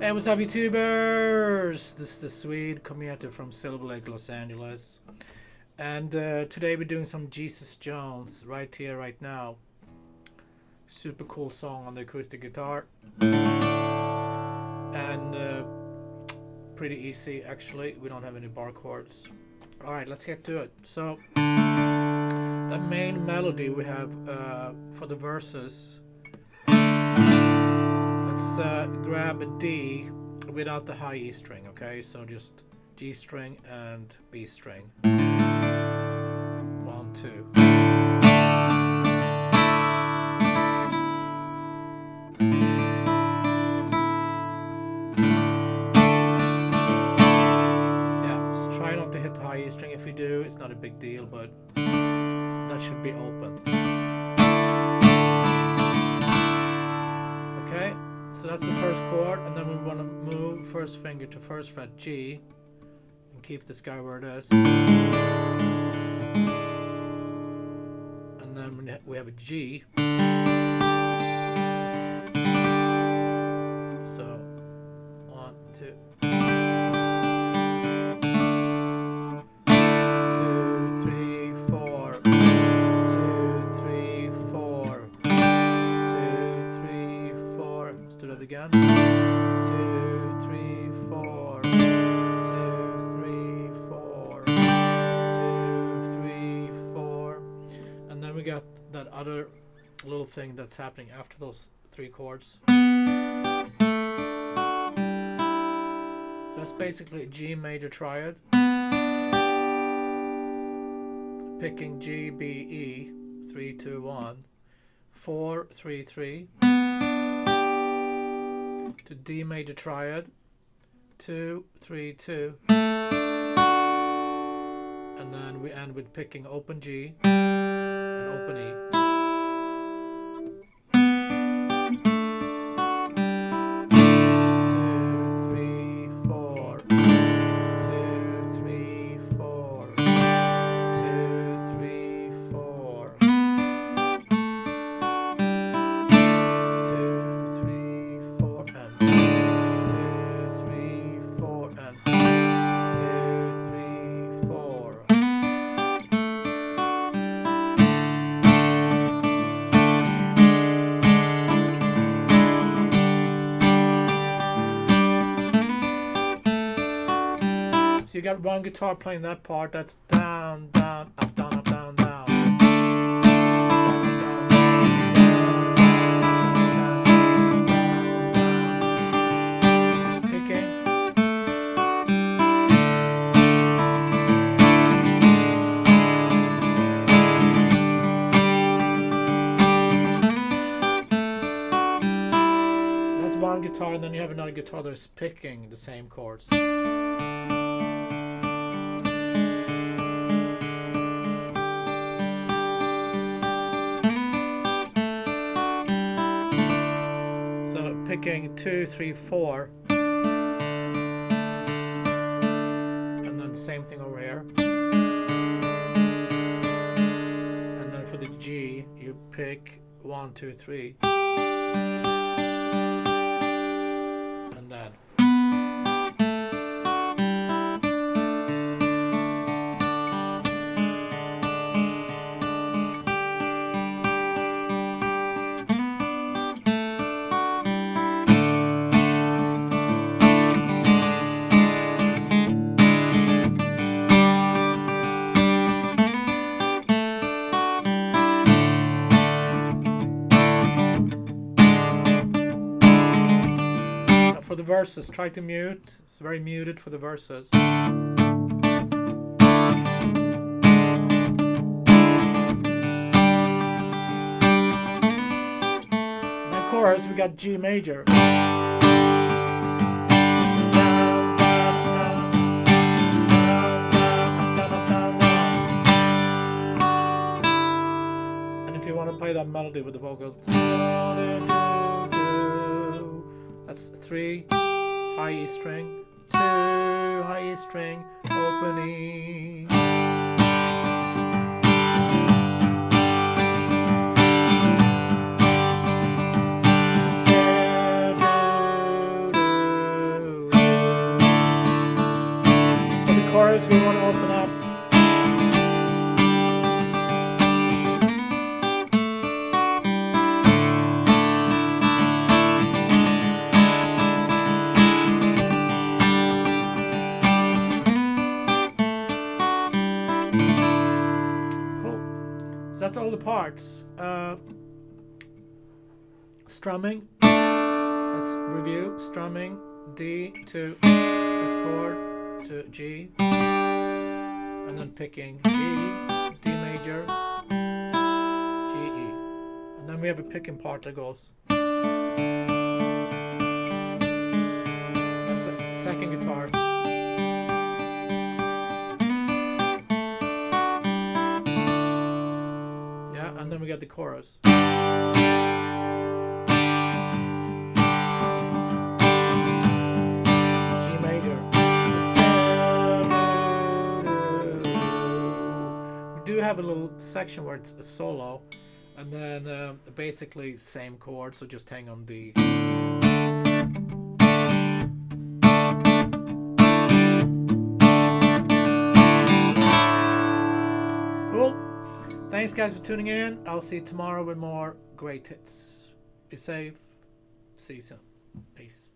Hey, what's up, YouTubers? This is the Swede coming at you from Silver Lake, Los Angeles. And today we're doing some Jesus Jones right here, right now. Super cool song on the acoustic guitar. And pretty easy, actually. We don't have any bar chords. Alright, let's get to it. So, the main melody we have for the verses. Let's grab a D without the high E string, okay? So just G string and B string. 1, 2. Yeah, so try not to hit the high E string. If you do, it's not a big deal, but that should be open. Okay. So that's the first chord, and then we want to move first finger to first fret G and keep this guy where it is. And then we have a G. So 1, 2. 2, 3, 4. 2, 3, 4. 2, 3, 4. Let's do that again. 2, 3, 4. 2, 3, 4. 2, 3, 4. And then we got that other little thing that's happening after those 3 chords. So that's basically a G major triad. Picking G, B, E, 3, 2, 1. 4, 3, 3. To D major triad, 2, 3, 2, and then we end with picking open G and open E. 2, 3, 4. 2, 3, 4. 2, 3, 4. 2, 3, 4. So you got one guitar playing that part. That's down, down, up, down, up, down, down. Picking. So that's one guitar, and then you have another guitar that's picking the same chords. Picking 2, 3, 4, and then same thing over here. And then for the G, you pick 1, 2, 3, and then. For the verses, try to mute. It's very muted for the verses. And then chorus, we got G major. And if you want to play that melody with the vocals, that's 3 high E string, 2 high E string, open E. first we want to open up. That's all the parts. Strumming. Let's review. Strumming D to this chord to G, and then picking G, D major, G, E, and then we have a picking part that goes. That's the second guitar. And then we got the chorus. G major. We do have a little section where it's a solo, and then basically same chord, so just hang on the. Cool. Thanks guys for tuning in. I'll see you tomorrow with more great hits. Be safe. See you soon. Peace.